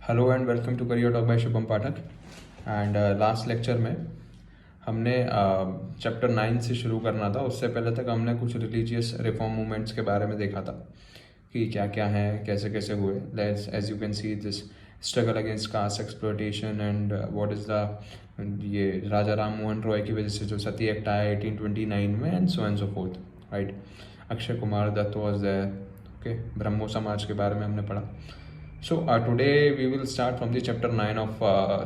Hello and welcome to career talk by Shubham Pathak. And last lecture में हमने chapter 9 से शुरू करना था। उससे पहले तक हमने कुछ रिलीजियस रिफॉर्म मूवमेंट्स के बारे में देखा था कि क्या क्या हैं, कैसे कैसे हुए। Let's as you can see this struggle against caste exploitation and what is the ये राजा राम मोहन रॉय की वजह से जो सती एक्ट आया 1829 में and so forth, right. Akshay Kumar Dutt was there. Okay, Brahmo Samaj के बारे में हमने पढ़ा। So today we will start from the chapter 9 of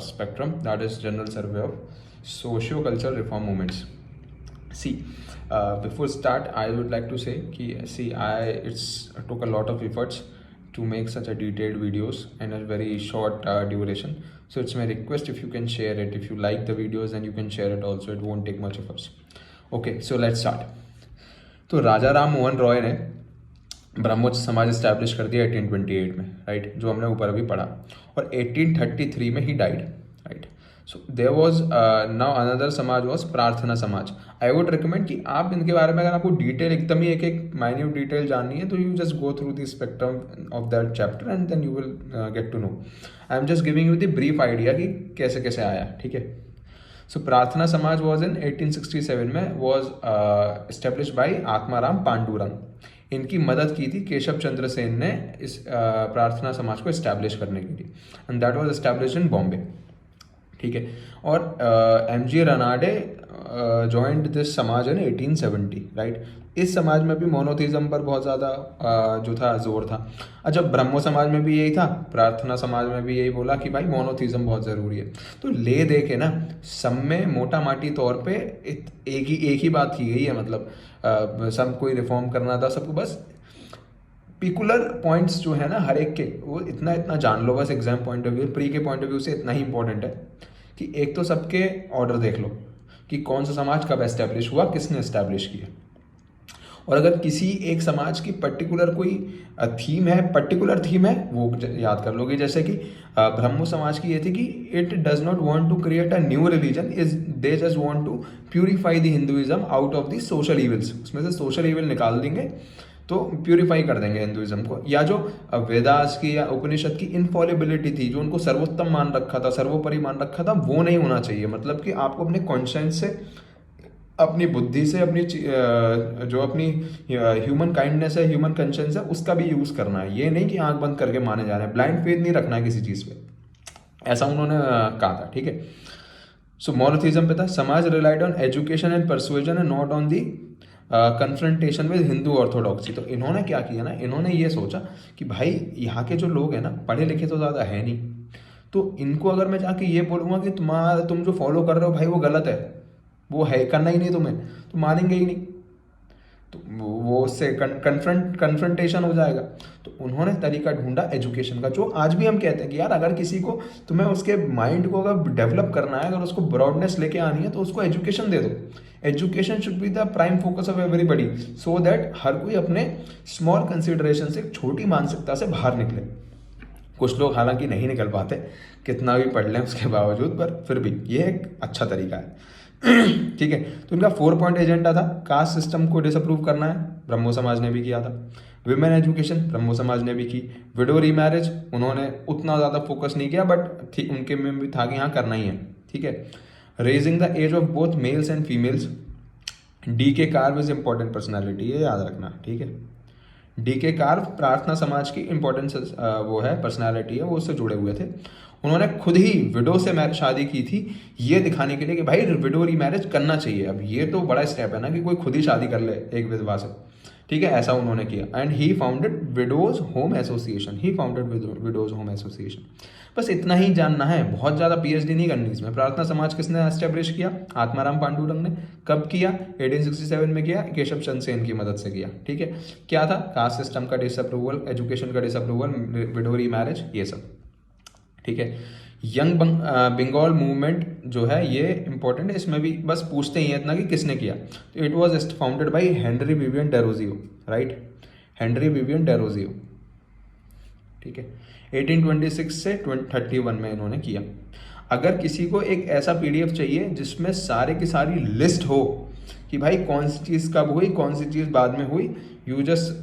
Spectrum, that is General Survey of Socio-Cultural Reform Movements. See, before start, I would like to say it's took a lot of efforts to make such a detailed videos in a very short duration. So it's my request if you can share it. If you like the videos, then you can share it also. It won't take much efforts. Okay, so let's start. तो राजा राम मोहन रॉय ने ब्रह्मो समाज establish कर दिया 1828 में, right, जो हमने ऊपर अभी पढ़ा। और 1833 में ही died, right. So there was now another samaj was Prarthana Samaj. I would recommend कि आप इनके बारे में अगर आपको डिटेल एकदम ही एक माइन्यूट डिटेल जाननी है तो you just go through the spectrum of that chapter and then you will get to know. I am just giving you the brief idea कि कैसे कैसे आया, ठीक है। सो प्रार्थना समाज वॉज इन 1867 में was establish by Atmaram Pandurang. इनकी मदद की थी केशव चंद्र सेन ने इस प्रार्थना समाज को इस्टेब्लिश करने के लिए, and that was establish in Bombay, ठीक है। और एम.जी. रनाडे जॉइंड दिस समाज इन 1870, राइट। इस समाज में भी मोनोथिज्म पर बहुत ज़्यादा जो था जोर था। अच्छा, ब्रह्मो समाज में भी यही था, प्रार्थना समाज में भी यही बोला कि भाई मोनोथिज्म बहुत ज़रूरी है। तो ले दे के ना सब में मोटा माटी तौर पे एक ही बात की गई है, मतलब सब कोई रिफॉर्म करना था सबको। बस पिकुलर पॉइंट्स जो है ना हर एक के, वो इतना इतना जान लो बस। Exam point of view, pre के पॉइंट ऑफ व्यू से इतना ही इंपॉर्टेंट है कि एक तो सबके ऑर्डर देख लो कि कौन सा समाज कब एस्टेब्लिश हुआ, किसने एस्टेब्लिश किया। और अगर किसी एक समाज की पर्टिकुलर कोई थीम है, पर्टिकुलर थीम है, वो याद कर लोगे। जैसे कि ब्रह्मो समाज की ये थी कि it does not want to create a new religion, is they just want to purify the Hinduism out of the social evils. उसमें से सोशल इविल निकाल देंगे तो प्यूरिफाई कर देंगे हिंदुइज्म को। या जो वेदास की या उपनिषद की इनफॉलिबिलिटी थी, जो उनको सर्वोत्तम मान रखा था, सर्वोपरि मान रखा था, वो नहीं होना चाहिए। मतलब कि आपको अपने कॉन्शियस से, अपनी बुद्धि से, अपनी जो अपनी ह्यूमन काइंडनेस है, ह्यूमन कंशियंस है, उसका भी यूज़ करना है। ये नहीं कि आंख बंद करके माने जा रहे हैं, ब्लाइंड फेथ नहीं रखना है किसी चीज़ पे, ऐसा उन्होंने कहा था, ठीक है। सो मोनोथिज्म पे था। Samaj relied on education and persuasion and not on the confrontation with Hindu orthodoxy. तो इन्होंने क्या किया ना, इन्होंने ये सोचा कि भाई यहाँ के जो लोग हैं ना पढ़े लिखे तो ज़्यादा है नहीं, तो इनको अगर मैं जाके ये बोलूँगा कि तुम जो फॉलो कर रहे हो भाई वो गलत है, वो है करना ही नहीं तुम्हें, तो मानेंगे ही नहीं, तो वो उससे कन्फ्रंटेशन हो जाएगा। तो उन्होंने तरीका ढूंढा एजुकेशन का, जो आज भी हम कहते हैं कि यार अगर किसी को, तुम्हें उसके माइंड को अगर डेवलप करना है, अगर उसको ब्रॉडनेस लेके आनी है, तो उसको एजुकेशन दे दो। Education should be the prime focus of everybody, so that हर कोई अपने स्मॉल कंसिडरेशन से, छोटी मानसिकता से बाहर निकले। कुछ लोग हालांकि नहीं निकल पाते, कितना भी पढ़ लें उसके बावजूद, पर फिर भी ये एक अच्छा तरीका है। ठीक है। तो इनका 4 पॉइंट एजेंडा था। कास्ट सिस्टम को डिसअप्रूव करना है, ब्रह्मो समाज ने भी किया था। विमेन एजुकेशन, ब्रह्मो समाज ने भी की। विडो रीमैरिज, उन्होंने उतना ज़्यादा फोकस नहीं किया, बट उनके में भी था कि हाँ करना ही है, ठीक है। Raising the age of both males and females. D K Karve is important personality, ये याद रखना, ठीक है। डी के कार्व प्रार्थना समाज की इंपॉर्टेंस वो है, पर्सनैलिटी है, वो उससे जुड़े हुए थे। उन्होंने खुद ही विडो से शादी की थी, ये दिखाने के लिए कि भाई विडो रीमैरिज करना चाहिए। अब ये तो बड़ा स्टेप है ना कि कोई खुद ही शादी कर ले एक विधवा से, ठीक है। ऐसा उन्होंने किया। And he founded widows home association, widows home association. बस इतना ही जानना है, बहुत ज़्यादा पीएचडी नहीं करनी इसमें। प्रार्थना समाज किसने एस्टेब्लिश किया? आत्माराम पांडुरंग ने। कब किया? 1867 में किया, केशव चंद्र सेन की मदद से किया, ठीक है। क्या था? कास्ट सिस्टम का डिसअप्रूवल, एजुकेशन का डिसअप्रूवल, विडो रीमैरिज, ये सब, ठीक है। यंग बंगाल मूवमेंट जो है ये इंपॉर्टेंट है, इसमें भी बस पूछते ही हैं इतना कि किसने किया। तो it was founded by Henry Vivian Derozio, right, Henry Vivian Derozio, ठीक है। 1826 से 31 में इन्होंने किया। अगर किसी को एक ऐसा पीडीएफ चाहिए जिसमें सारे की सारी लिस्ट हो कि भाई कौन सी चीज़ कब हुई, कौन सी चीज़ बाद में हुई, you just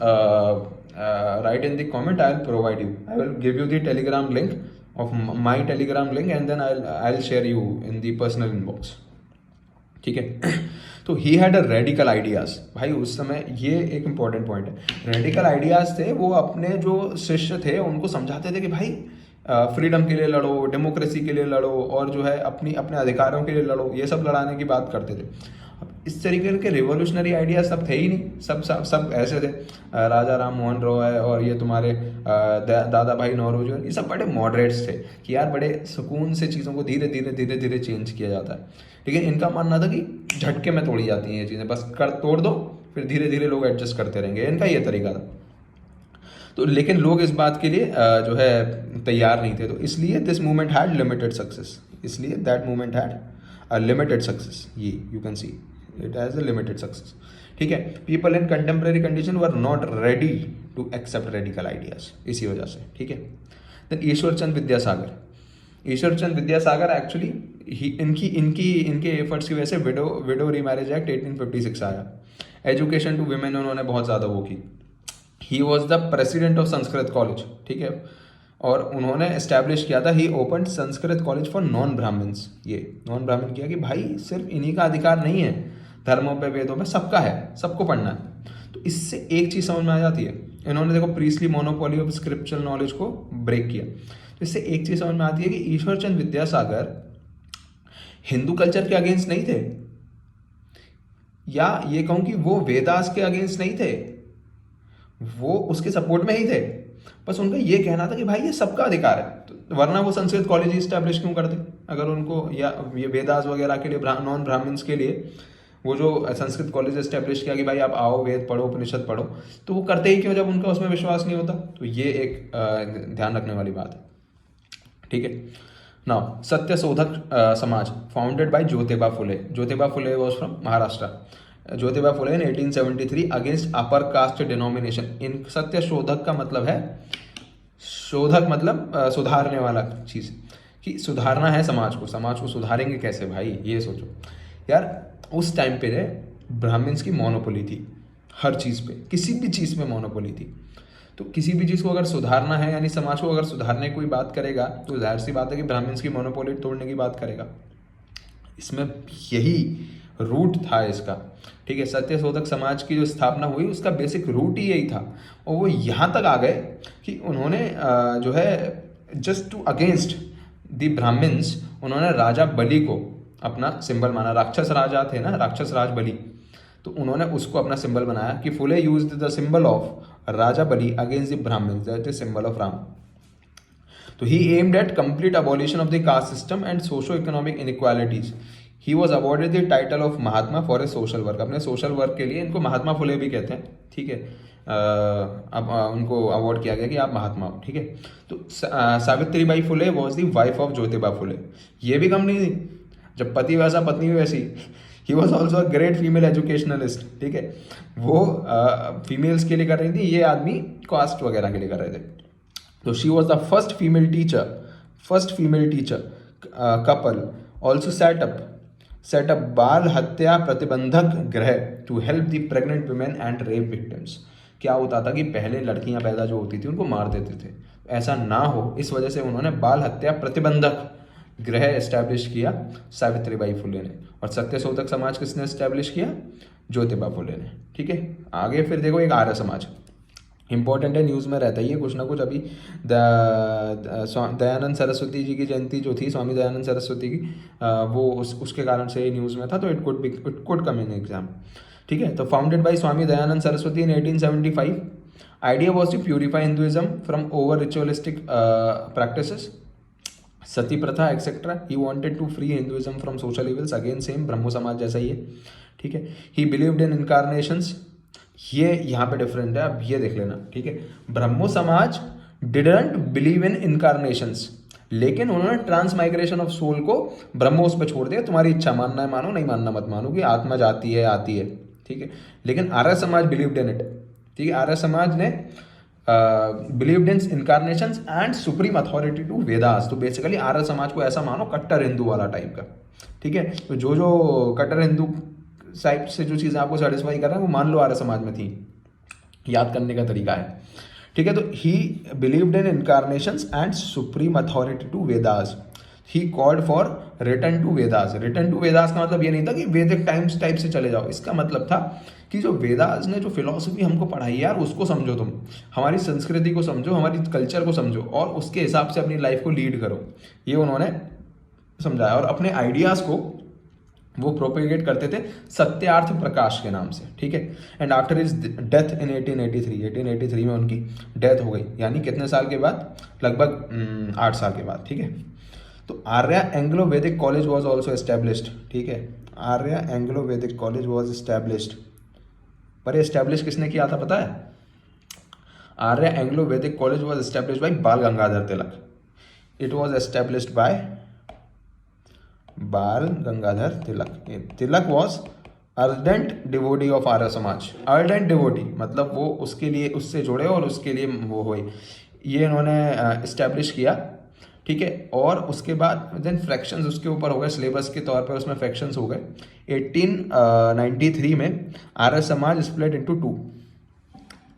right in the comment, I will provide you, I will give you the Telegram link, of my Telegram link and then I'll share you in the personal inbox. ठीक है. तो he had a radical ideas. भाई उस समय ये एक important point है. Radical ideas थे. वो अपने जो शिष्य थे उनको समझाते थे कि भाई फ्रीडम के लिए लड़ो, डेमोक्रेसी के लिए लड़ो और जो है अपने अधिकारों के लिए लड़ो. ये सब लड़ाने की बात करते थे. अब इस तरीके के रिवोल्यूशनरी आइडियाज सब थे ही नहीं. सब ऐसे थे. राजा राम मोहन रॉय और ये तुम्हारे दादा भाई नौरोजी, ये सब बड़े मॉडरेट्स थे कि यार बड़े सुकून से चीज़ों को धीरे धीरे चेंज किया जाता है. लेकिन इनका मानना था कि झटके में तोड़ी जाती हैं ये चीज़ें, बस तोड़ दो फिर धीरे धीरे लोग एडजस्ट करते रहेंगे. इनका ये तरीका था. तो लेकिन लोग इस बात के लिए जो है तैयार नहीं थे. तो इसलिए this movement had limited success. इसलिए that movement had a limited success. ये you can see it has a limited success. ठीक है. People in contemporary condition were not ready to accept radical ideas. इसी वजह से. ठीक है. देन ईश्वरचंद विद्यासागर. ईश्वरचंद विद्यासागर एक्चुअली इनके एफर्ट्स की वजह से विडो रीमैरिज एक्ट 1856 आया. एजुकेशन टू विमेन उन्होंने बहुत ज़्यादा वो की. He was the president of Sanskrit college. ठीक है. और उन्होंने एस्टैब्लिश किया था, he open Sanskrit college for non Brahmans. ये नॉन ब्राह्मण किया कि भाई सिर्फ इन्हीं का अधिकार नहीं है धर्मों पे, वेदों पे, सबका है, सबको पढ़ना है. तो इससे एक चीज़ समझ में आ जाती है. इन्होंने देखो प्रीस्ली मोनोपोली ऑफ स्क्रिप्चुरल नॉलेज को ब्रेक किया. तो इससे एक चीज़ समझ में आती है कि ईश्वरचंद विद्यासागर हिंदू कल्चर के अगेंस्ट नहीं थे, या ये कहूँ कि वो वेदास के अगेंस्ट नहीं थे, वो उसके सपोर्ट में ही थे. बस उनका ये कहना था कि भाई ये सबका अधिकार है. तो वरना वो संस्कृत कॉलेज इस्टेब्लिश क्यों करते अगर उनको, या ये वेदास वगैरह के लिए, नॉन ब्राह्मण्स के लिए वो जो संस्कृत कॉलेज इस्टेब्लिश किया कि भाई आप आओ, वेद पढ़ो, उपनिषद पढ़ो, तो वो करते ही क्यों जब उनका उसमें विश्वास नहीं होता. तो ये एक ध्यान रखने वाली बात है. ठीक है. Now Satyashodhak Samaj founded by Jyotiba Phule. Jyotiba Phule was from Maharashtra. Jyotiba Phule in 1873 against upper caste denomination. In Satyashodhak का मतलब है, शोधक मतलब सुधारने वाला चीज़, कि सुधारना है समाज को सुधारेंगे कैसे भाई, ये सोचो यार. उस टाइम पे ब्राह्मण्स की मोनोपोली थी हर चीज़ पे, किसी भी चीज़ पे मोनोपोली थी. तो किसी भी चीज़ को अगर सुधारना है, यानी समाज को अगर सुधारने की कोई बात करेगा, तो जाहिर सी बात है कि ब्राह्मण्स की मोनोपोली तोड़ने की बात करेगा. इसमें यही रूट था इसका. ठीक है. सत्यशोधक समाज की जो स्थापना हुई उसका बेसिक रूट ही यही था. और वो यहाँ तक आ गए कि उन्होंने जो है just to against the Brahmins, उन्होंने राजा बलि को अपना सिंबल माना. राक्षस राजा थे ना, राक्षस राज बलि, तो उन्होंने उसको अपना सिंबल बनाया कि Phule used the symbol of Raja Bali against the Brahmans, that is symbol of Ram. तो he aimed at complete abolition of the caste system and socio economic inequalities. He was awarded the title of Mahatma for a social work. अपने social work के लिए, इनको महात्मा फुले भी कहते हैं. ठीक है. अब उनको अवार्ड किया गया कि आप महात्मा हो. ठीक है. तो Savitribai Phule was the wife of Jyotiba Phule. ये भी कम नहीं थी. जब पति वैसा पत्नी भी वैसी. He was also a great female educationalist. ठीक है. वो फीमेल्स के लिए कर रही थी, ये आदमी कास्ट वगैरह के लिए कर रहे थे. तो she was the first female teacher couple also set up Bal Hatya Pratibandhak Griha to help the pregnant women and rape victims. क्या होता था कि पहले लड़कियां पैदा जो होती थी उनको मार देते थे. ऐसा ना हो इस वजह से उन्होंने बाल हत्या प्रतिबंधक गृह एस्टैब्लिश किया सावित्रीबाई फुले ने. और सत्यशोधक समाज किसने एस्टैब्लिश किया? ज्योतिबा फुले ने. ठीक है. आगे फिर देखो एक आर्य समाज इंपॉर्टेंट है, न्यूज़ में रहता ही है कुछ ना कुछ. अभी दयानंद सरस्वती जी की जयंती जो थी, स्वामी दयानंद सरस्वती की, वो उसके कारण से न्यूज़ में था. तो it could come in exam. ठीक है. तो founded by Swami Dayanand Saraswati in 1875. Idea was to purify Hinduism from over ritualistic practices, sati pratha etcetera. He wanted to free Hinduism from social evils. Again same Brahmo Samaj जैसा ही है. ठीक है. He believed in incarnations. ये यहाँ पे डिफरेंट है, अब ये देख लेना. ठीक है. ब्रह्मो समाज डिडंट बिलीव इन इनकारनेशंस, लेकिन उन्होंने ट्रांसमाइग्रेशन ऑफ सोल को ब्रह्मोस पे छोड़ दिया. तुम्हारी इच्छा, मानना है मानो, नहीं मानना मत मानो, कि आत्मा जाती है आती है. ठीक है. लेकिन Arya Samaj believed in it. ठीक है. आर्य समाज ने believed in incarnations and supreme authority to Vedas. So basically Arya Samaj को ऐसा मानो कट्टर हिंदू वाला टाइप का. ठीक है. तो जो कट्टर हिंदू साइड से जो चीज़ें आपको सेटिस्फाई कर रहे हैं वो मान लो आर्य समाज में थी. याद करने का तरीका है. ठीक है, तो he believed in incarnations and supreme authority to Vedas. He called for return to Vedas. Return to Vedas का मतलब ये नहीं था कि वैदिक टाइम्स टाइप से चले जाओ, इसका मतलब था कि जो वेदास ने जो फिलॉसफी हमको पढ़ाई यार उसको समझो, तुम हमारी संस्कृति को समझो, हमारी कल्चर को समझो और उसके हिसाब से अपनी लाइफ को लीड करो, ये उन्होंने समझाया। और अपने आइडियाज़ को वो प्रोपेगेट करते थे सत्यार्थ प्रकाश के नाम से, ठीक है। And after his death in 1883 में उनकी डेथ हो गई, यानी कितने साल के बाद, लगभग 8 साल के बाद, ठीक है। तो आर्या एंग्लो वैदिक कॉलेज वॉज ऑल्सो एस्टेब्लिश्ड, ठीक है। आर्या एंग्लो वैदिक कॉलेज वॉज एस्टेब्लिश्ड, पर एस्टेब्लिश किसने किया था पता है? आर्या एंग्लो वैदिक कॉलेज वॉज एस्टेब्लिश्ड बाय बाल Gangadhar Tilak. It was established by बाल गंगाधर तिलक। तिलक was ardent devotee of Arya Samaj. Ardent devotee मतलब वो उसके लिए, उससे जुड़े और उसके लिए वो हुए, ये इन्होंने इस्टेब्लिश किया, ठीक है। और उसके बाद देन फ्रैक्शंस उसके ऊपर हो गए, सिलेबस के तौर पे उसमें फ्रैक्शंस हो गए। 1893 में आर्य समाज स्प्लिट इनटू 2,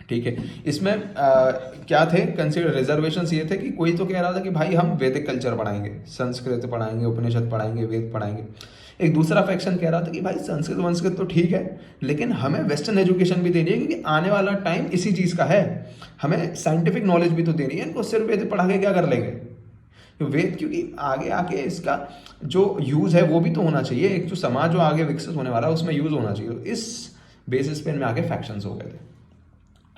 ठीक है। इसमें क्या थे कंसिडर रिजर्वेशंस, ये थे कि कोई तो कह रहा था कि भाई हम वैदिक कल्चर पढ़ाएंगे, संस्कृत पढ़ाएंगे, उपनिषद पढ़ाएंगे, वेद पढ़ाएंगे। एक दूसरा फैक्शन कह रहा था कि भाई संस्कृत वंस्कृत तो ठीक है, लेकिन हमें वेस्टर्न एजुकेशन भी देनी है, क्योंकि आने वाला टाइम इसी चीज़ का है, हमें साइंटिफिक नॉलेज भी तो देनी है। इनको सिर्फ वेद पढ़ा के क्या कर लेंगे? तो वेद, क्योंकि आगे आके इसका जो यूज़ है वो भी तो होना चाहिए, एक जो समाज जो आगे विकसित होने वाला है उसमें यूज़ होना चाहिए। तो इस बेसिस पे इनमें आगे फैक्शंस हो गए थे,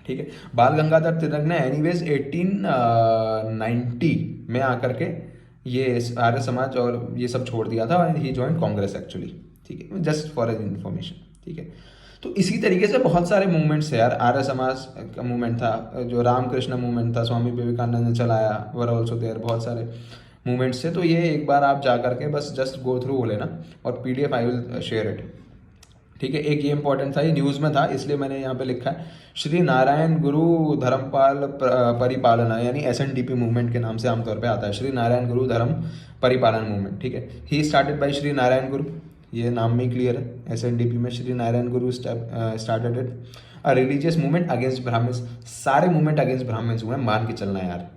ठीक है। बाल गंगाधर तिलक ने एनीवेज 1890 में आकर के ये आर्य समाज और ये सब छोड़ दिया था, ही जॉइन कांग्रेस एक्चुअली, ठीक है, जस्ट फॉर एन इन्फॉर्मेशन, ठीक है। तो इसी तरीके से बहुत सारे मूवमेंट्स है यार। आर्य समाज का मूवमेंट था, जो रामकृष्ण मूवमेंट था, स्वामी विवेकानंद ने चलाया, वर ऑल्सो देयर, बहुत सारे मूवमेंट्स थे। तो ये एक बार आप जा करके बस जस्ट गो थ्रू हो लेना, और PDF I will share it, ठीक है। एक ये इंपॉर्टेंट था, ये न्यूज़ में था इसलिए मैंने यहाँ पे लिखा है, श्री नारायण गुरु धर्मपाल परिपालना, यानी SNDP मूवमेंट के नाम से आमतौर पे आता है, श्री नारायण गुरु धर्म परिपालन मूवमेंट, ठीक है। He started by Shri Narayana गुरु, ये नाम में क्लियर है, SNDP में Shri Narayana Guru started it, a religious movement against Brahmins. सारे मूवमेंट अगेंस्ट ब्राह्मण्स हुए, मान के चलना यार,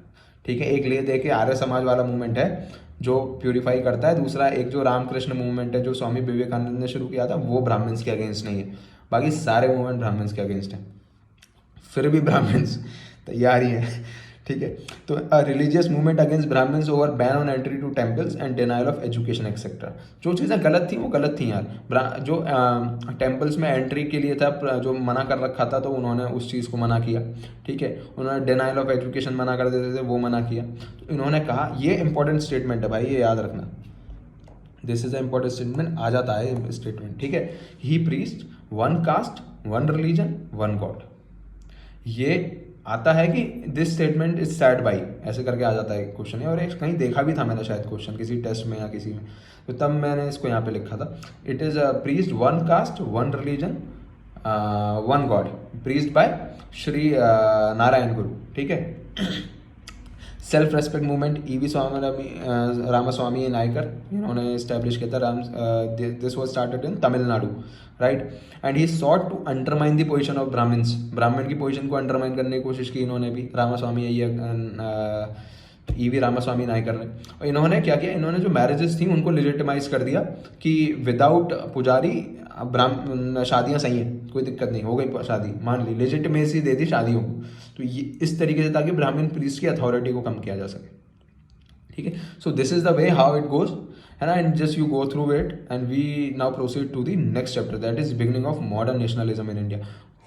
ठीक है। एक ले दे के आर्य समाज वाला मूवमेंट है जो प्यूरिफाई करता है, दूसरा एक जो रामकृष्ण मूवमेंट है जो स्वामी विवेकानंद ने शुरू किया था, वो ब्राह्मण्स के अगेंस्ट नहीं है, बाकी सारे मूवमेंट ब्राह्मण्स के अगेंस्ट हैं। फिर भी ब्राह्मण्स तैयार ही है, ठीक है। तो religious movement against Brahmins over ban on entry to temples and denial of education etcetera. जो चीज़ें गलत थी वो गलत थी यार। जो टेम्पल्स में एंट्री के लिए था, जो मना कर रखा था, तो उन्होंने उस चीज़ को मना किया, ठीक है। उन्होंने डिनाइल ऑफ एजुकेशन मना कर देते थे, वो मना किया। तो इन्होंने कहा, ये इंपॉर्टेंट स्टेटमेंट है भाई, ये याद रखना, this is a important statement, आ जाता है स्टेटमेंट, ठीक है। He preached one caste, one religion, one god. ये आता है कि this statement is said by, ऐसे करके आ जाता है क्वेश्चन है, और एक कहीं देखा भी था मैंने शायद क्वेश्चन किसी टेस्ट में या किसी में, तो तब मैंने इसको यहाँ पे लिखा था। It is preached one caste, one religion, one god, preached by Shri Narayana Guru, ठीक है। Self respect movement EV Ramaswamy Naicker, इन्होंने इस्टेब्लिश किया था। This was started in Tamil Nadu, right. And he sought to undermine the position of Brahmins, Brahmin की पोजीशन को अंडरमाइन करने की कोशिश की इन्होंने भी, रामास्वामी EV रामास्वामी नायकर ने। और इन्होंने क्या किया, इन्होंने जो मैरिजेस थी उनको लेजिटिमाइज कर दिया कि विदाउट पुजारी शादियाँ सही हैं, कोई दिक्कत नहीं, हो गई शादी, मान ली, लेजिटिमेसी दे दी शादियों को। तो ये इस तरीके से, ताकि ब्राह्मण प्रीस्ट की अथॉरिटी को कम किया जा सके, ठीक है। So this is the way how it goes, है ना। And just you go through it and we now proceed to the next chapter, that is beginning of modern nationalism in India.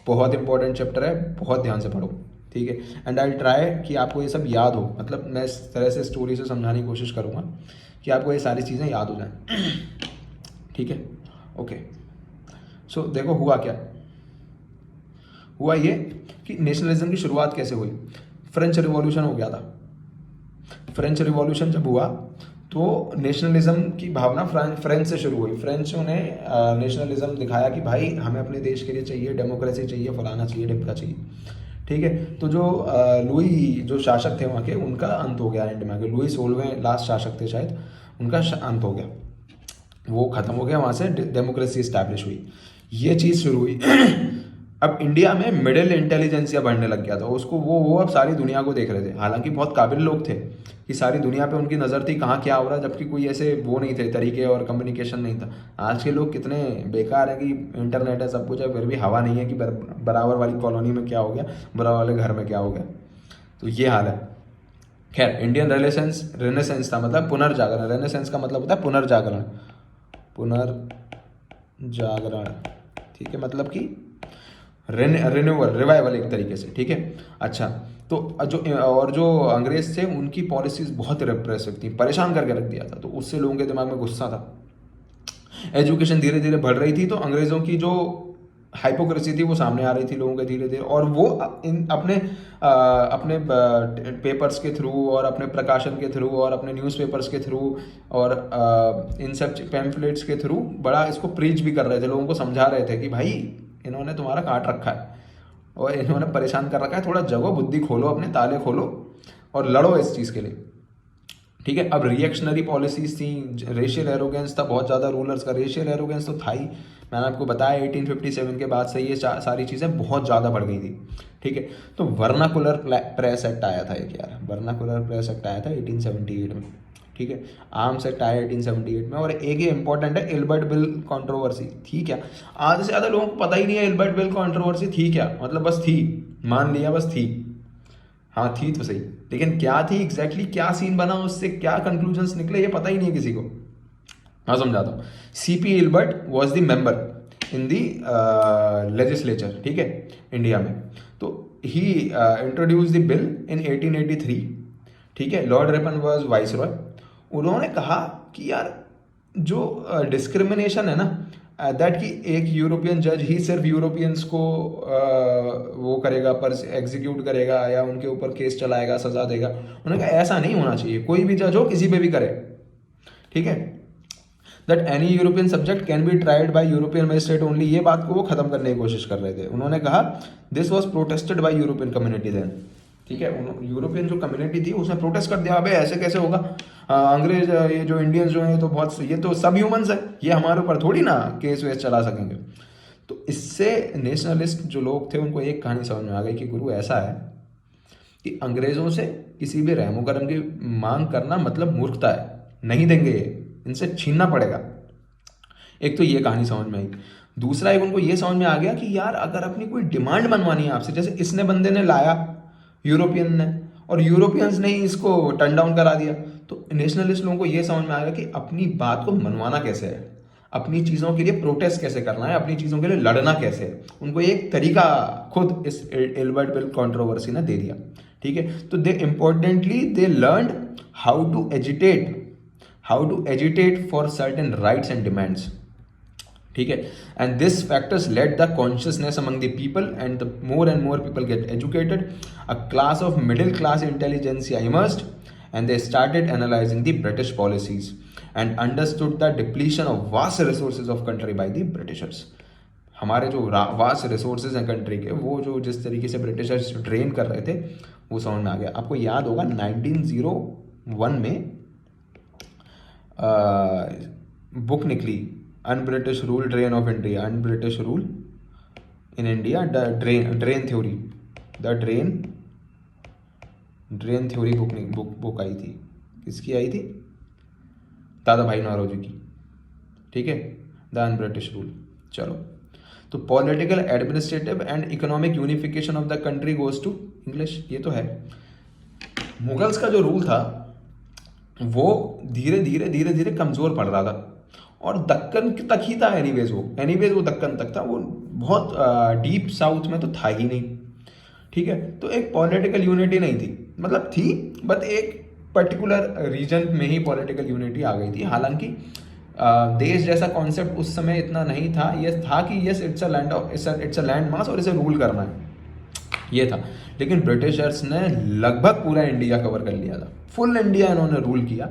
बहुत important chapter है, बहुत ध्यान से पढ़ो, ठीक है। एंड आई ट्राई कि आपको ये सब याद हो, मतलब मैं इस तरह से स्टोरी से समझाने की कोशिश करूँगा कि आपको ये सारी चीज़ें याद हो जाएं, ठीक है, ओके। सो देखो हुआ क्या, हुआ ये कि नेशनलिज्म की शुरुआत कैसे हुई। फ्रेंच रिवॉल्यूशन हो गया था। फ्रेंच रिवॉल्यूशन जब हुआ तो नेशनलिज्म की भावना फ्रेंच से शुरू हुई। फ्रेंचों ने नेशनलिज्म दिखाया कि भाई हमें अपने देश के लिए चाहिए, डेमोक्रेसी चाहिए, फलाना चाहिए, ढिमका चाहिए, ठीक है। तो जो लुई जो शासक थे वहाँ के, उनका अंत हो गया एंड में आके। लुई 16वें लास्ट शासक थे शायद, उनका अंत हो गया, वो खत्म हो गया, वहाँ से डेमोक्रेसी इस्टेब्लिश हुई, ये चीज़ शुरू हुई। अब इंडिया में मिडिल इंटेलिजेंसिया बढ़ने लग गया था उसको, वो अब सारी दुनिया को देख रहे थे, हालांकि बहुत काबिल लोग थे कि सारी दुनिया पे उनकी नज़र थी कहाँ क्या हो रहा है, जबकि कोई ऐसे वो नहीं थे तरीके और कम्युनिकेशन नहीं था। आज के लोग कितने बेकार है कि इंटरनेट है सब कुछ है, फिर भी हवा नहीं है कि बराबर वाली कॉलोनी में क्या हो गया, बराबर वाले घर में क्या हो गया। तो ये हाल है। खैर, इंडियन रेनेसेंस था मतलब पुनर्जागरण, रेनेसेंस का मतलब होता है पुनर्जागरण, पुनर्जागरण, ठीक है, मतलब कि रिन्यूअल, रिवाइवल एक तरीके से, ठीक है। अच्छा, तो जो अंग्रेज थे उनकी पॉलिसीज बहुत रिप्रेसिव थी, परेशान करके रख दिया था, तो उससे लोगों के दिमाग में गुस्सा था। एजुकेशन धीरे धीरे बढ़ रही थी, तो अंग्रेजों की जो हाइपोक्रेसी थी वो सामने आ रही थी लोगों के धीरे धीरे, और वो अपने पेपर्स के थ्रू और अपने प्रकाशन के थ्रू और अपने न्यूज़पेपर्स के थ्रू और इन सब पैम्फलेट्स के थ्रू बड़ा इसको प्रीच भी कर रहे थे, लोगों को समझा रहे थे कि भाई इन्होंने तुम्हारा काट रखा है और इन्होंने परेशान कर रखा है, थोड़ा जगो, बुद्धि खोलो, अपने ताले खोलो और लड़ो इस चीज़ के लिए, ठीक है। अब रिएक्शनरी पॉलिसीज थी, रेशियल एरोगेंस था बहुत ज़्यादा, रूलर्स का रेशियल एरोगेंस तो था ही, मैंने आपको बताया 1857 के बाद से ये सारी चीज़ें बहुत ज़्यादा बढ़ गई थी, ठीक है। तो वर्नाकुलर प्रेस एक्ट आया था एक, यार वर्नाकुलर प्रेस एक्ट आया था 1878 में, ठीक है। आर्म्स एक्ट आया 1878 में, और एक ही इंपॉर्टेंट है इल्बर्ट बिल कंट्रोवर्सी थी क्या, आधे से ज़्यादा लोगों को पता ही नहीं है इल्बर्ट बिल कंट्रोवर्सी थी क्या, मतलब बस थी, मान लिया बस थी, हाँ थी तो सही, लेकिन क्या थी एग्जैक्टली, क्या सीन बना उससे, क्या कंक्लूजन्स निकले, ये पता ही नहीं है किसी को। मैं समझाता हूँ। CP Ilbert was the member in the legislature, ठीक है, इंडिया में। तो ही इंट्रोड्यूस द बिल इन 1883, ठीक है। Lord Ripon was viceroy. उन्होंने कहा कि यार जो डिस्क्रिमिनेशन है ना, दैट कि एक यूरोपियन जज ही सिर्फ यूरोपियंस को वो करेगा, पर एग्जीक्यूट करेगा या उनके ऊपर केस चलाएगा, सजा देगा। उन्होंने कहा ऐसा नहीं होना चाहिए, कोई भी जज हो किसी पे भी करे, ठीक है। That any European subject can be tried bye European magistrate only, ये बात को वो खत्म करने की कोशिश कर रहे थे। उन्होंने कहा this was protested by European community then, ठीक है। यूरोपियन जो कम्युनिटी थी उसने प्रोटेस्ट कर दिया, अबे ऐसे कैसे होगा, अंग्रेज ये जो इंडियंस जो हैं तो बहुत, ये तो सब ह्यूमंस है, ये हमारे ऊपर थोड़ी ना केस वेस चला सकेंगे। तो इससे नेशनलिस्ट जो लोग थे उनको एक कहानी समझ में आ गई कि गुरु ऐसा है कि अंग्रेजों से किसी भी रहमो करम की मांग करना मतलब मूर्खता है, नहीं देंगे ये, इनसे छीनना पड़ेगा। एक तो ये कहानी समझ में आई। दूसरा एक उनको ये समझ में आ गया कि यार अगर अपनी कोई डिमांड बनवानी है आपसे, जैसे इसने बंदे ने लाया यूरोपियन ने, और यूरोपियंस ने ही इसको टर्न डाउन करा दिया, तो नेशनलिस्ट लोगों को ये समझ में आएगा कि अपनी बात को मनवाना कैसे है, अपनी चीज़ों के लिए प्रोटेस्ट कैसे करना है, अपनी चीज़ों के लिए लड़ना कैसे है। उनको एक तरीका खुद इस इल्बर्ट बिल कंट्रोवर्सी ने दे दिया, ठीक है। तो they importantly they learn how to agitate for certain rights and demands, ठीक है। And this factors let the consciousness among the people, and the more and more people get educated, a class of middle class intelligentsia emerged, and they started analyzing the British policies and understood the depletion of vast resources of country by the Britishers. हमारे जो vast resources हैं country के, वो जो जिस तरीके से Britishers drain कर रहे थे वो समझ में आ गया। आपको याद होगा 1901 में बुक निकली, on British rule drain of India, on British rule in India, drain theory, the drain theory book आई थी। किसकी आई थी? दादा भाई नौरोजी की, ठीक है, द अन ब्रिटिश रूल। चलो, तो political, administrative and economic unification of the country goes to English, ये तो है। मुगल्स का जो रूल था वो धीरे धीरे कमज़ोर पड़ रहा था, और दक्कन तक ही था, एनीवेज वो दक्कन तक था, वो बहुत डीप साउथ में तो था ही नहीं, ठीक है। तो एक पॉलिटिकल यूनिटी नहीं थी, मतलब थी बट एक पर्टिकुलर रीजन में ही पॉलिटिकल यूनिटी आ गई थी। हालांकि देश जैसा कॉन्सेप्ट उस समय इतना नहीं था, ये था कि yes it's a land mass और इसे रूल करना है, ये था। लेकिन ब्रिटिशर्स ने लगभग पूरा इंडिया कवर कर लिया था, फुल इंडिया इन्होंने रूल किया।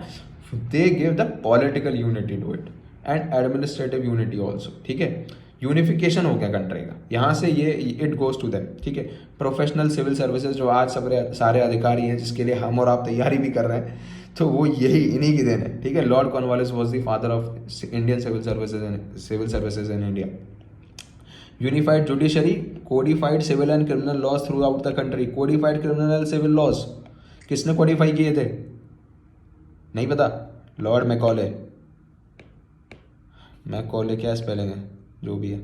They give the political unity to it and administrative unity also, ठीक है। यूनिफिकेशन हो गया कंट्री का, यहाँ से ये इट गोज टू देम, ठीक है। प्रोफेशनल सिविल सर्विसेज जो आज सारे अधिकारी हैं, जिसके लिए हम और आप तैयारी भी कर रहे हैं, तो वो यही इन्हीं की देन है, ठीक है। Lord Cornwallis was the father of Indian civil services in India. Unified judiciary, codified civil and criminal laws throughout the country. Codified criminal civil laws किसने कोडिफाई किए थे? नहीं पता? Lord Macaulay. मैकॉले क्या spelling है, जो भी है,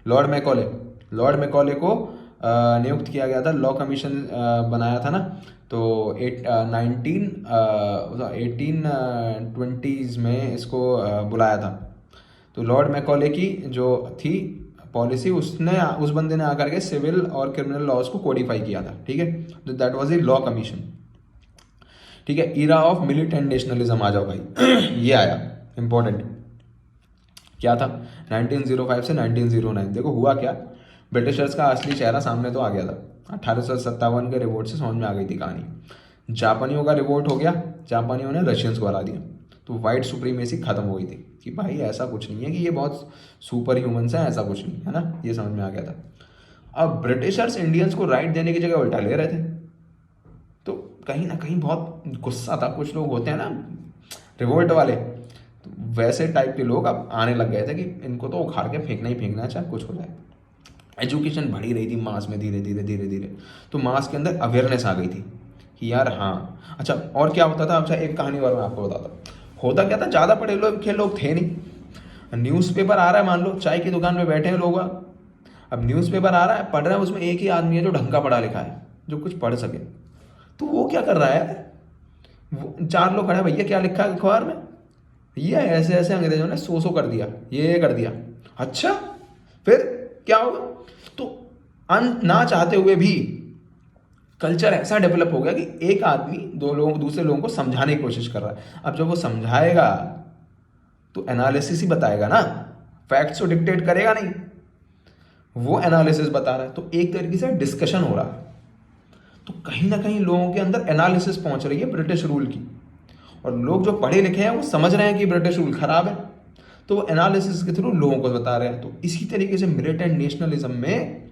लॉर्ड मैकॉले। लॉर्ड मैकॉले को नियुक्त किया गया था, लॉ कमीशन बनाया था ना, तो 1820s में इसको बुलाया था। तो लॉर्ड मैकॉले की जो थी पॉलिसी, उसने उस बंदे ने आकर के सिविल और क्रिमिनल लॉज को कोडिफाई किया था, ठीक है। तो that was a law commission, ठीक है। ईरा ऑफ मिलिटेंट नेशनलिज्म आ जाओ भाई ये आया इंपॉर्टेंट। क्या था? 1905 से 1909। देखो हुआ क्या, ब्रिटिशर्स का असली चेहरा सामने तो आ गया था। 1857 के रिवोल्ट से समझ में आ गई थी कहानी। जापानियों का रिवोल्ट हो गया, जापानियों ने रशियंस को हरा दिया, तो वाइट सुप्रीमेसी खत्म हो गई थी कि भाई ऐसा कुछ नहीं है कि ये बहुत सुपर ह्यूमंस हैं, ऐसा कुछ नहीं है ना, ये समझ में आ गया था। अब ब्रिटिशर्स इंडियंस को राइट देने की जगह उल्टा ले रहे थे, तो कहीं ना कहीं बहुत गुस्सा था। कुछ लोग होते हैं ना रिवोल्ट वाले, तो वैसे टाइप के लोग अब आने लग गए थे कि इनको तो उखाड़ के फेंकना ही फेंकना है, चाहे कुछ हो जाए। एजुकेशन बढ़ी रही थी मास में, धीरे धीरे धीरे धीरे, तो मास के अंदर अवेयरनेस आ गई थी कि यार हाँ। अच्छा, और क्या होता था? अच्छा, एक कहानी और मैं आपको बताता हूँ। होता क्या था, ज़्यादा पढ़े लोग थे नहीं। न्यूज़पेपर आ रहा है, मान लो चाय की दुकान पे बैठे हैं लोग, अब न्यूज़पेपर आ रहा है, पढ़ रहे हैं, उसमें एक ही आदमी है जो ढंग का पढ़ा लिखा है, जो कुछ पढ़ सके। तो वो क्या कर रहा है, वो 4 लोग खड़े हैं, भैया क्या लिखा है अखबार में? भैया ऐसे ऐसे अंग्रेजों ने सो कर दिया, ये कर दिया। अच्छा, फिर क्या होगा? तो ना चाहते हुए भी कल्चर ऐसा डेवलप हो गया कि एक आदमी दूसरे लोगों को समझाने की कोशिश कर रहा है। अब जब वो समझाएगा तो एनालिसिस ही बताएगा ना, फैक्ट्स तो डिक्टेट करेगा नहीं, वो एनालिसिस बता रहा है, तो एक तरीके से डिस्कशन हो रहा है। तो कहीं ना कहीं लोगों के अंदर एनालिसिस पहुंच रही है ब्रिटिश रूल की, और लोग जो पढ़े लिखे हैं वो समझ रहे हैं कि ब्रिटिश रूल खराब है, तो वो एनालिसिस के थ्रू लोगों को बता रहे हैं। तो इसी तरीके से मिलिटेंट नेशनलिज्म में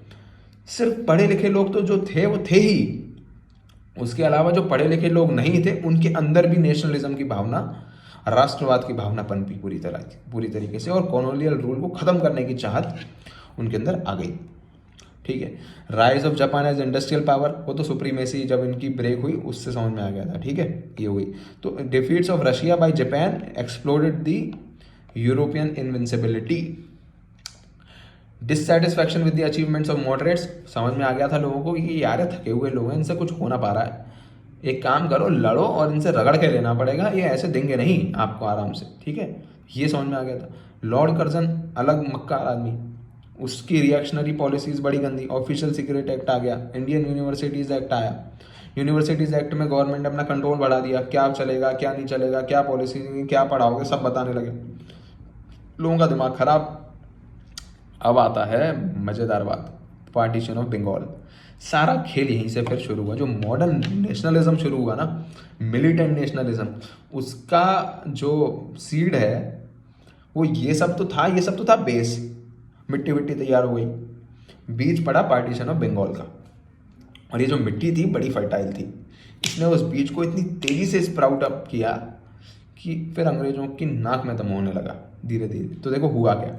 सिर्फ पढ़े लिखे लोग तो जो थे वो थे ही, उसके अलावा जो पढ़े लिखे लोग नहीं थे उनके अंदर भी नेशनलिज्म की भावना, राष्ट्रवाद की भावना पनपी पूरी तरीके से, और कॉलोनियल रूल को खत्म करने की चाहत उनके अंदर आ गई, ठीक है। Rise of Japan as industrial power, वो तो सुप्रीमेसी जब इनकी ब्रेक हुई उससे समझ में आ गया था, ठीक है, ये हुई। तो defeats of Russia by Japan exploded the European invincibility. Dissatisfaction with the achievements of moderates, समझ में आ गया था लोगों को कि यार थके हुए लोग हैं, इनसे कुछ हो ना पा रहा है, एक काम करो, लड़ो और इनसे रगड़ के लेना पड़ेगा, ये ऐसे देंगे नहीं आपको आराम से, ठीक है, ये समझ में आ गया था। लॉर्ड कर्जन अलग मक्कार आदमी, उसकी रिएक्शनरी पॉलिसीज बड़ी गंदी। ऑफिशियल सीक्रेट एक्ट आ गया, इंडियन यूनिवर्सिटीज़ एक्ट आया। यूनिवर्सिटीज़ एक्ट में गवर्नमेंट अपना कंट्रोल बढ़ा दिया, क्या चलेगा क्या नहीं चलेगा, क्या पॉलिसी, क्या पढ़ाओगे, सब बताने लगे। लोगों का दिमाग खराब। अब आता है मज़ेदार बात, पार्टीशन ऑफ बंगाल। सारा खेल यहीं से फिर शुरू हुआ। जो मॉडर्न नेशनलिज्म शुरू हुआ ना, मिलिटेंट नेशनलिज्म, उसका जो सीड है वो ये सब तो था बेस, मिट्टी विट्टी तैयार हो गई, बीज पड़ा पार्टीशन ऑफ बंगाल का। और ये जो मिट्टी थी बड़ी फर्टाइल थी, इसने उस बीज को इतनी तेज़ी से स्प्राउट अप किया कि फिर अंग्रेजों की नाक में दम होने लगा धीरे धीरे। तो देखो हुआ क्या,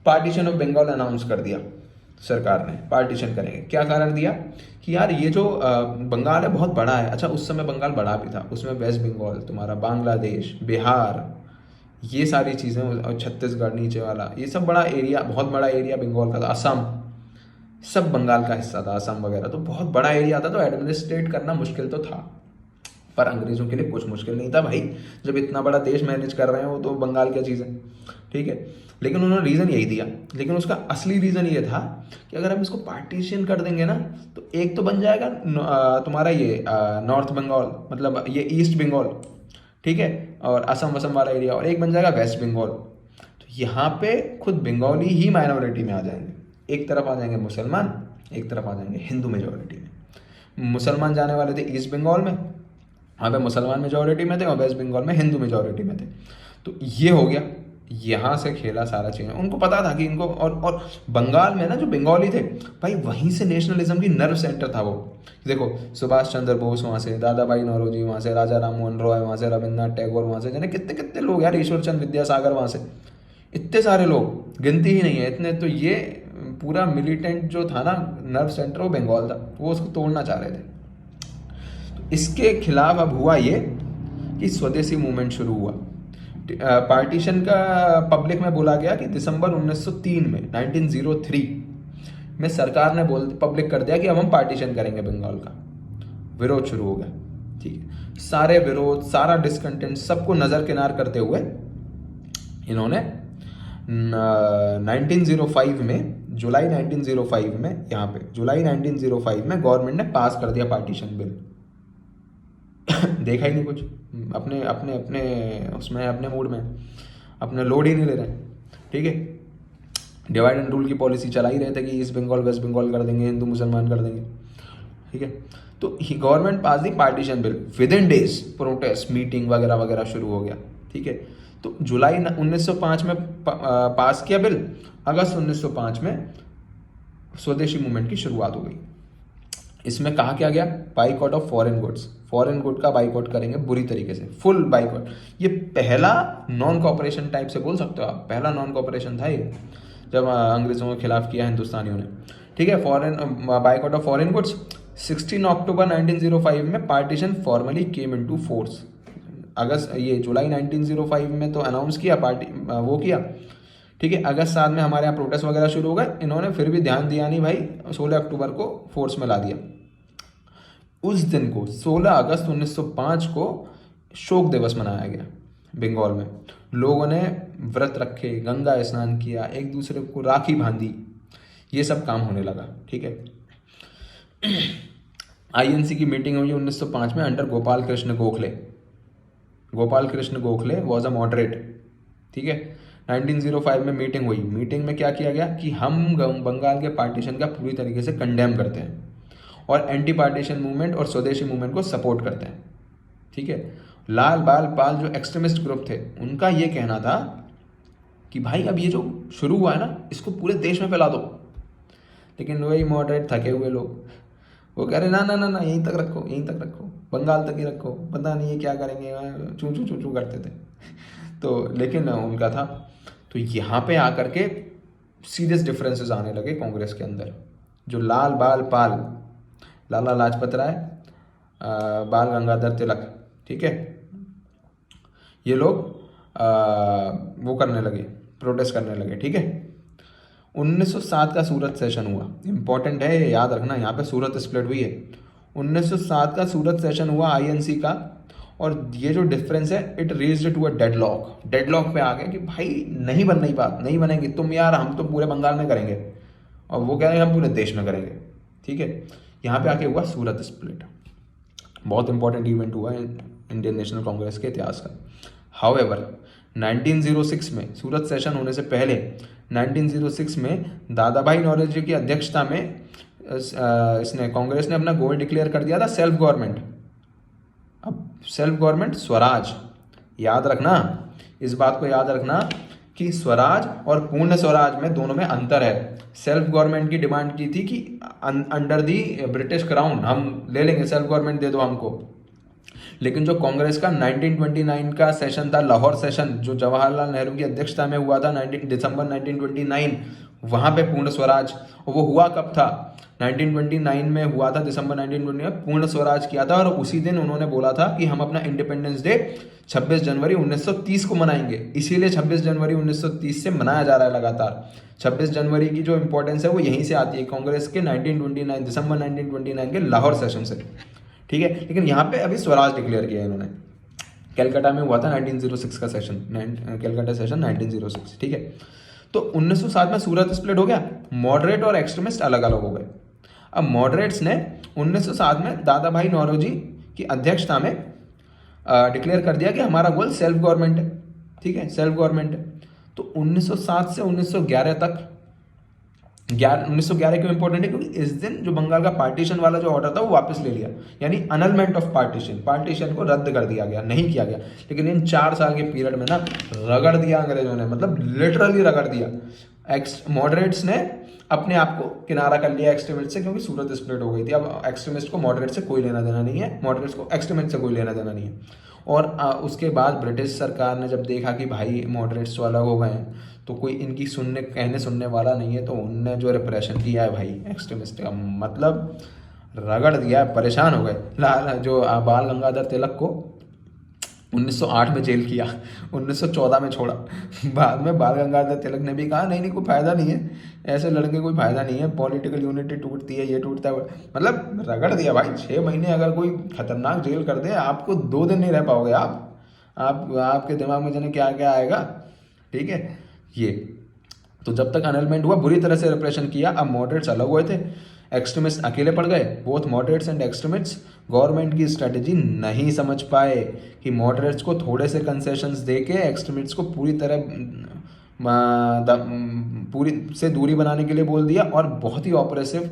पार्टीशन ऑफ बंगाल अनाउंस कर दिया सरकार ने, पार्टीशन करेंगे। क्या कारण दिया कि यार ये जो बंगाल है बहुत बड़ा है। अच्छा, उस समय बंगाल बड़ा भी था, उसमें वेस्ट बंगाल, तुम्हारा बांग्लादेश, बिहार, ये सारी चीज़ें, और छत्तीसगढ़ नीचे वाला, ये सब बड़ा एरिया, बहुत बड़ा एरिया बंगाल का था। असम, सब बंगाल का हिस्सा था, असम वगैरह, तो बहुत बड़ा एरिया था, तो एडमिनिस्ट्रेट करना मुश्किल तो था, पर अंग्रेजों के लिए कुछ मुश्किल नहीं था भाई, जब इतना बड़ा देश मैनेज कर रहे हैं वो, तो बंगाल क्या चीज़ है, ठीक है। लेकिन उन्होंने रीज़न यही दिया, लेकिन उसका असली रीज़न ये था कि अगर हम इसको पार्टीशन कर देंगे ना, तो एक तो बन जाएगा तुम्हारा ये नॉर्थ बंगाल, मतलब ये ईस्ट बंगाल, ठीक है, और असम वसम वाला एरिया, और एक बन जाएगा वेस्ट बंगाल। तो यहाँ पे खुद बंगाली ही माइनॉरिटी में आ जाएंगे, एक तरफ आ जाएंगे मुसलमान, एक तरफ आ जाएंगे हिंदू मेजॉरिटी में। मुसलमान जाने वाले थे ईस्ट बंगाल में, वहाँ पे मुसलमान मेजॉरिटी में थे, और वेस्ट बंगाल में हिंदू मेजॉरिटी में थे। तो ये हो गया, यहाँ से खेला सारा चीज़ें। उनको पता था कि इनको, और बंगाल में ना जो बंगाली थे भाई, वहीं से नेशनलिज्म की नर्व सेंटर था वो। देखो सुभाष चंद्र बोस वहाँ से, दादा भाई नौरोजी वहाँ से, राजा राम मोहन रॉय वहाँ से, रविन्द्रनाथ टैगोर वहाँ से, जाने कितने कितने लोग यार, ईश्वर चंद्र विद्यासागर वहाँ से, इतने सारे लोग, गिनती ही नहीं है इतने। तो ये पूरा मिलिटेंट जो था ना नर्व सेंटर, वो बंगाल था, वो उसको तोड़ना चाह रहे थे। तो इसके खिलाफ अब हुआ ये कि स्वदेशी मूवमेंट शुरू हुआ। पार्टीशन का पब्लिक में बोला गया कि दिसंबर 1903 में 1903 में सरकार ने पब्लिक कर दिया कि अब हम पार्टीशन करेंगे बंगाल का। विरोध शुरू हो गया, ठीक है। सारे विरोध, सारा डिसकंटेंट, सबको नजर किनार करते हुए इन्होंने 1905 में, जुलाई 1905 में, यहाँ पे जुलाई 1905 में गवर्नमेंट ने पास कर दिया पार्टीशन बिल। देखा ही नहीं कुछ, अपने अपने अपने उसमें, अपने मूड में, अपने लोड ही नहीं ले रहे, ठीक है। डिवाइड एंड रूल की पॉलिसी चला ही रहे थे कि ईस्ट बंगाल वेस्ट बंगाल कर देंगे, हिंदू मुसलमान कर देंगे, ठीक है। तो government pass the partition bill, with in days protest, meeting वगैरह वगैरह शुरू हो गया, ठीक है। तो जुलाई 1905 में पास किया बिल, अगस्त 1905 में स्वदेशी मूवमेंट की शुरुआत हो गई। इसमें कहा क्या गया, boycott of foreign goods, foreign good का बाइकआउट करेंगे बुरी तरीके से, फुल बाइकआउट। ये पहला नॉन कॉपरेशन टाइप से बोल सकते हो आप, पहला नॉन कॉपरेशन था ये, जब अंग्रेजों के खिलाफ किया हिंदुस्तानियों ने, ठीक है। Foreign boycott of foreign goods. 16 अक्टूबर 1905 में partition formally came into force. अगस्त, ये जुलाई 1905 में तो अनाउंस किया, पार्टी वो किया, ठीक है। अगस्त 7 में हमारे यहाँ प्रोटेस्ट वगैरह शुरू हो गए, इन्होंने फिर भी ध्यान दिया नहीं भाई, 16 अक्टूबर को फोर्स में ला दिया। उस दिन को 16 अगस्त 1905 को शोक दिवस मनाया गया बंगाल में। लोगों ने व्रत रखे, गंगा स्नान किया, एक दूसरे को राखी बांधी, ये सब काम होने लगा, ठीक है। आईएनसी की मीटिंग हुई 1905 में under Gopal Krishna Gokhale. Gopal Krishna Gokhale was a moderate, ठीक है। 1905 में मीटिंग हुई। मीटिंग में क्या किया गया कि हम बंगाल के पार्टीशन का पूरी तरीके से कंडेम करते हैं और एंटी पार्टीशन मूवमेंट और स्वदेशी मूवमेंट को सपोर्ट करते हैं, ठीक है। लाल बाल पाल जो एक्सट्रीमिस्ट ग्रुप थे, उनका ये कहना था कि भाई अब ये जो शुरू हुआ है ना, इसको पूरे देश में फैला दो। लेकिन वही मॉडरेट थके हुए लोग, वो कह रहे ना ना ना ना, यहीं तक रखो, यहीं तक रखो, बंगाल तक ही रखो, पता नहीं ये क्या करेंगे, चू चू चू चू करते थे। तो लेकिन उनका था। तो यहाँ पे आकर के सीरियस डिफरेंसेस आने लगे कांग्रेस के अंदर। जो लाल बाल पाल, लाला लाजपत राय, बाल गंगाधर तिलक, ठीक है, ये लोग वो करने लगे, प्रोटेस्ट करने लगे, ठीक है। 1907 का सूरत सेशन हुआ, इंपॉर्टेंट है याद रखना, यहाँ पे सूरत स्प्लिट हुई है। 1907 का सूरत सेशन हुआ आईएनसी का, और ये जो डिफरेंस है it reached to a deadlock. Deadlock पे आ गए कि भाई नहीं बन रही बात, नहीं बनेगी, तुम यार हम तो पूरे बंगाल में करेंगे, और वो कह रहे हैं हम पूरे देश में करेंगे, ठीक है। यहाँ पे आके हुआ सूरत स्प्लिट, बहुत इंपॉर्टेंट इवेंट हुआ है इंडियन नेशनल कांग्रेस के इतिहास का। हाउएवर 1906 में, सूरत सेशन होने से पहले 1906 में दादा भाई नौरोजी की अध्यक्षता में इसने कांग्रेस ने अपना गोल डिक्लेयर कर दिया था, सेल्फ गवर्नमेंट। अब सेल्फ गवर्नमेंट, स्वराज, याद रखना, इस बात को याद रखना कि स्वराज और पूर्ण स्वराज में, दोनों में अंतर है। सेल्फ गवर्नमेंट की डिमांड की थी कि अंडर दी ब्रिटिश क्राउन हम ले लेंगे, सेल्फ गवर्नमेंट दे दो हमको। लेकिन जो कांग्रेस का 1929 का सेशन था, लाहौर सेशन, जो जवाहरलाल नेहरू की अध्यक्षता में हुआ था दिसंबर 1929, वहां पे पूर्ण स्वराज, वो हुआ कब था, 1929 में हुआ था, दिसंबर 1929 में पूर्ण स्वराज किया था। और उसी दिन उन्होंने बोला था कि हम अपना इंडिपेंडेंस डे 26 जनवरी 1930 को मनाएंगे। इसीलिए 26 जनवरी 1930 से मनाया जा रहा है लगातार। 26 जनवरी की जो इंपॉर्टेंस है वो यहीं से आती है, कांग्रेस के 1929 दिसंबर 1929 के लाहौर सेशन से, ठीक है। लेकिन यहाँ पे अभी स्वराज डिक्लेयर किया इन्होंने। कलकत्ता में हुआ था 1906 का सेशन, कलकत्ता सेशन 1906, ठीक है। तो 1907 में सूरत स्प्लिट हो गया, मॉडरेट और एक्सट्रीमिस्ट अलग अलग हो गए। अब मॉडरेट्स ने 1907 में दादा भाई नौरोजी की अध्यक्षता में डिक्लेयर कर दिया कि हमारा गोल सेल्फ गवर्नमेंट है, ठीक है, सेल्फ गवर्नमेंट है। तो 1907 से 1911 तक, 1911 क्यों इंपॉर्टेंट है, क्योंकि इस दिन जो बंगाल का पार्टीशन वाला जो ऑर्डर था वो वापस ले लिया, यानी अनलमेंट ऑफ पार्टीशन, पार्टीशन को रद्द कर दिया गया, नहीं किया गया। लेकिन इन 4 साल के पीरियड में ना रगड़ दिया अंग्रेजों ने, मतलब लिटरली रगड़ दिया। मॉडरेट्स ने अपने आप को किनारा कर लिया एक्सट्रीमिस्ट से, क्योंकि सूरत स्प्लिट हो गई थी। अब एक्सट्रीमिस्ट को मॉडरेट से कोई लेना देना नहीं है, मॉडरेट्स को एक्सट्रीमिस्ट से कोई लेना देना नहीं है। और उसके बाद ब्रिटिश सरकार ने जब देखा कि भाई मॉडरेट्स तो अलग हो गए हैं, तो कोई इनकी कहने सुनने वाला नहीं है, तो उनने जो रिप्रेशन किया है भाई एक्सट्रीमिस्ट का मतलब रगड़ दिया, परेशान हो गए। लाल जो बाल गंगाधर तिलक को 1908 में जेल किया, 1914 में छोड़ा। बाद में बाल गंगाधर तिलक ने भी कहा नहीं नहीं कोई फायदा नहीं है, ऐसे लड़के कोई फायदा नहीं है, पॉलिटिकल यूनिटी टूटती है, ये टूटता है, मतलब रगड़ दिया भाई। 6 महीने अगर कोई खतरनाक जेल कर दे, आपको 2 दिन नहीं रह पाओगे आप आपके दिमाग में जाने क्या क्या आएगा, ठीक है। ये तो जब तक अनलमेंट हुआ बुरी तरह से रिप्रेशन किया। अब मॉडरेट्स अलग हुए थे, एक्सट्रीमिस्ट अकेले पड़ गए। Both moderates and extremists government की स्ट्रेटजी नहीं समझ पाए कि मॉडरेट्स को थोड़े से कंसेशंस देके एक्सट्रीमिस्ट्स को पूरी से दूरी बनाने के लिए बोल दिया, और बहुत ही ऑपरेसिव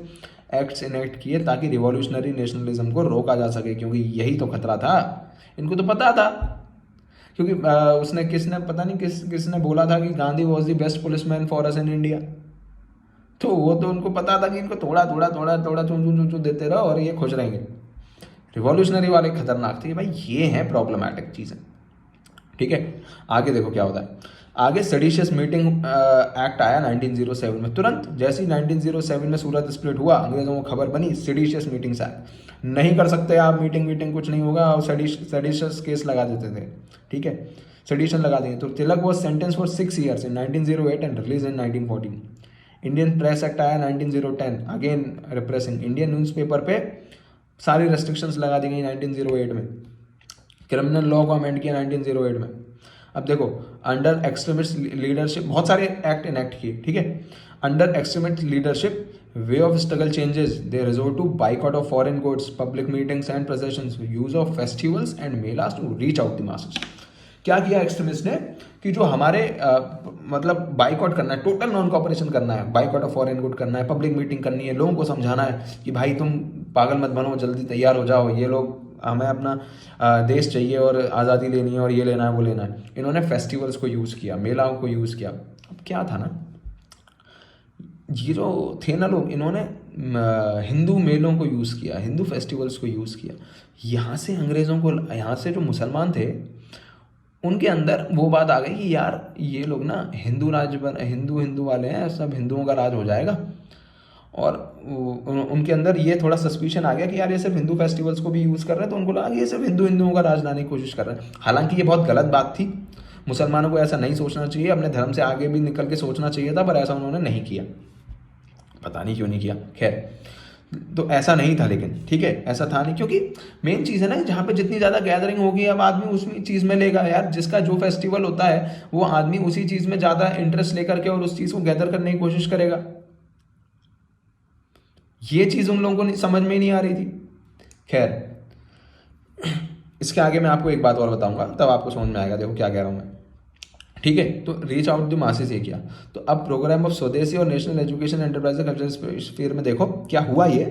एक्ट्स इनेक्ट किए ताकि रिवॉल्यूशनरी नेशनलिज्म को रोका जा सके, क्योंकि यही तो खतरा था। इनको तो पता था, क्योंकि उसने किसने बोला था कि Gandhi was the best policeman for us in India, तो वो तो उनको पता था कि इनको थोड़ा चूं देते रहो और ये खुश रहेंगे। रिवॉल्यूशनरी वाले खतरनाक थे भाई, ये हैं प्रॉब्लमैटिक चीज़ें, ठीक है। आगे देखो क्या होता है। आगे सेडिशियस मीटिंग एक्ट आया 1907 में। तुरंत जैसे ही 1907 में सूरत स्प्लिट हुआ, अंग्रेजों को खबर बनी सेडिशियस मीटिंग्स एक्ट, नहीं कर सकते आप मीटिंग कुछ नहीं होगा, और सेडिशियस केस लगा देते थे, ठीक है, सेडिशन लगा देंगे। तो Tilak was sentence for 6 years in 1908 and release in 1914। Indian press act आया 1910, अगेन रिप्रेसिंग। इंडियन न्यूज़पेपर पे सारी रेस्ट्रिक्शंस लगा दी गई 1908 में। क्रिमिनल लॉ को अमेंड किया 1908 में। अब देखो अंडर एक्सट्रीमिस्ट लीडरशिप बहुत सारे एक्ट इनेक्ट किए, ठीक है। Under extremist leadership way of struggle changes, they resort to boycott of foreign goods, public meetings and processions, use of festivals and melas to reach out the masses. क्या किया extremist ने कि जो हमारे मतलब बाइकआउट करना है, टोटल नॉन कॉपरेशन करना है, बाइकआउट ऑफ फॉरेन गुड करना है, पब्लिक मीटिंग करनी है, लोगों को समझाना है कि भाई तुम पागल मत बनो, जल्दी तैयार हो जाओ, ये लोग हमें अपना देश चाहिए और आज़ादी लेनी है और ये लेना है वो लेना है। इन्होंने फेस्टिवल्स को यूज़ किया, मेलाओं को यूज़ किया। अब क्या था ना, ये जो थे ना लोग, इन्होंने हिंदू मेलों को यूज़ किया, हिंदू फेस्टिवल्स को यूज़ किया। यहाँ से अंग्रेज़ों को, यहाँ से जो मुसलमान थे उनके अंदर वो बात आ गई कि यार ये लोग ना हिंदू वाले हैं, सब हिंदुओं का राज हो जाएगा। और उनके अंदर ये थोड़ा सस्पिशन आ गया कि यार ये सिर्फ हिंदू फेस्टिवल्स को भी यूज़ कर रहे हैं, तो उनको लगा कि ये सिर्फ हिंदुओं का राज लाने की कोशिश कर रहे हैं। हालांकि ये बहुत गलत बात थी, मुसलमानों को ऐसा नहीं सोचना चाहिए, अपने धर्म से आगे भी निकल के सोचना चाहिए था, पर ऐसा उन्होंने नहीं किया, पता नहीं क्यों नहीं किया। खैर, तो ऐसा नहीं था, लेकिन ठीक है ऐसा था नहीं, क्योंकि मेन चीज़ है ना, जहाँ पे जितनी ज़्यादा गैदरिंग होगी अब आदमी उसी चीज़ में लेगा यार। जिसका जो फेस्टिवल होता है वो आदमी उसी चीज़ में ज़्यादा इंटरेस्ट लेकर के और उस चीज़ को गैदर करने की कोशिश करेगा। ये चीज़ उन लोगों को समझ में ही नहीं आ रही थी। खैर, इसके आगे मैं आपको एक बात और बताऊंगा, तब आपको समझ में आएगा। देखो क्या कह रहा हूँ मैं, ठीक है। तो रीच आउट द मासेस ये किया। तो अब प्रोग्राम ऑफ स्वदेशी और national education enterprise cultural sphere में देखो क्या हुआ, ये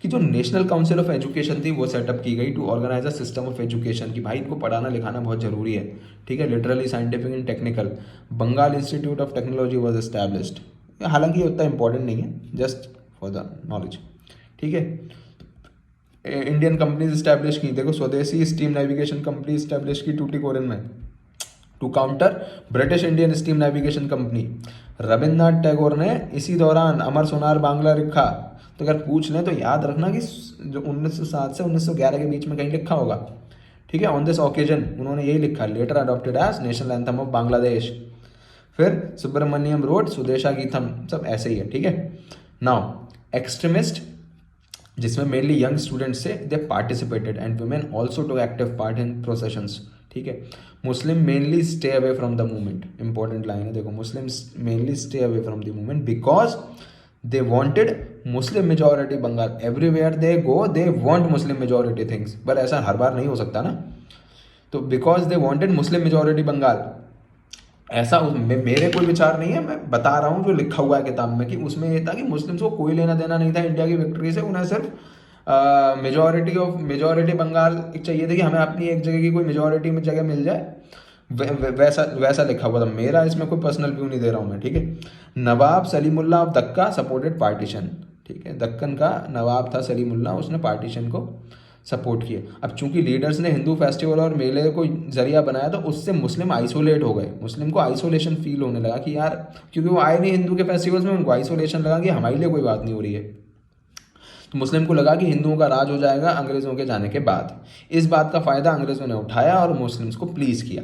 कि जो नेशनल काउंसिल ऑफ एजुकेशन थी वो सेटअप की गई to organise a system of education, कि भाई इनको पढ़ाना लिखाना बहुत जरूरी है, ठीक है, literally scientific and technical. Bengal institute of technology was established. हालांकि ये उतना इंपॉर्टेंट नहीं है, जस्ट फॉर द नॉलेज, ठीक है। इंडियन कंपनीज इस्टेब्लिश की, देखो स्वदेशी स्टीम नेविगेशन कंपनी इस्टेब्लिश की टूटीकोरिन में to counter British Indian steam navigation company. Rabindranath Tagore ने इसी दौरान अमर सोनार बांग्ला लिखा। तो अगर पूछ लें तो याद रखना कि जो 1907 से 1911 के बीच में कहीं लिखा होगा, ठीक है। ऑन दिस ओकेजन उन्होंने यही लिखा, later adopted as national anthem of Bangladesh. फिर सुब्रमण्यम रोड सुदेशा गीतम, सब ऐसे ही है, ठीक है। नाउ एक्सट्रीमिस्ट, जिसमें मेनली यंग स्टूडेंट्स से, they participated and women also to active part in processions, ठीक है। Muslim mainly stay away from the movement, important line है देखो, Muslims mainly stay away from the movement because they wanted Muslim majority Bengal. Everywhere they go they want Muslim majority things, पर ऐसा हर बार नहीं हो सकता ना। तो because they wanted Muslim majority Bengal, ऐसा मेरे कोई विचार नहीं है, मैं बता रहा हूँ जो लिखा हुआ है किताब में, कि उसमें ये था कि मुस्लिम्स को कोई लेना देना नहीं था इंडिया की विक्ट्री से, उन्हें सिर्फ मेजॉरिटी बंगाल चाहिए थी, कि हमें अपनी एक जगह की कोई मेजॉरिटी में जगह मिल जाए, वैसा लिखा हुआ था। मेरा इसमें कोई पर्सनल व्यू नहीं दे रहा हूँ मैं, ठीक है। नवाब सलीमुल्लाह ऑफ दक्का सपोर्टेड पार्टीशन, ठीक है। दक्कन का नवाब था सलीमुल्लाह, उसने पार्टीशन को सपोर्ट किए। अब चूंकि लीडर्स ने हिंदू फेस्टिवल और मेले को जरिया बनाया तो उससे मुस्लिम आइसोलेट हो गए, मुस्लिम को आइसोलेशन फील होने लगा कि यार, क्योंकि वो आए नहीं हिंदू के फेस्टिवल्स में, उनको आइसोलेशन लगा कि हमारे लिए कोई बात नहीं हो रही है। तो मुस्लिम को लगा कि हिंदुओं का राज हो जाएगा अंग्रेज़ों के जाने के बाद। इस बात का फ़ायदा अंग्रेज़ों ने उठाया और मुस्लिम्स को प्लीज़ किया,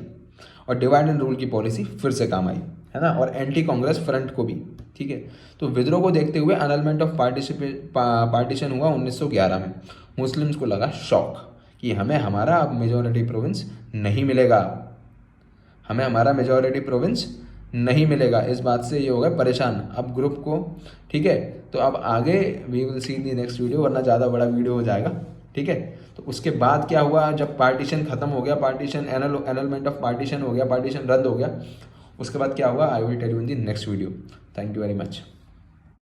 और डिवाइड एंड रूल की पॉलिसी फिर से काम आई, है ना, और एंटी कांग्रेस फ्रंट को भी, ठीक है। तो विद्रोह को देखते हुए अनलमेंट ऑफ पार्टीशन हुआ 1911 में। मुस्लिम्स को लगा शॉक कि हमें हमारा अब मेजॉरिटी प्रोविंस नहीं मिलेगा, हमें हमारा मेजॉरिटी प्रोविंस नहीं मिलेगा। इस बात से ये हो गए परेशान अब ग्रुप को, ठीक है। तो अब आगे we will see the next video, वरना ज़्यादा बड़ा वीडियो हो जाएगा, ठीक है। तो उसके बाद क्या हुआ, जब पार्टीशन खत्म हो गया, पार्टीशन एनलमेंट ऑफ पार्टीशन हो गया, पार्टीशन रद्द हो गया, उसके बाद क्या हुआ I will tell you in the next video. Thank you very much.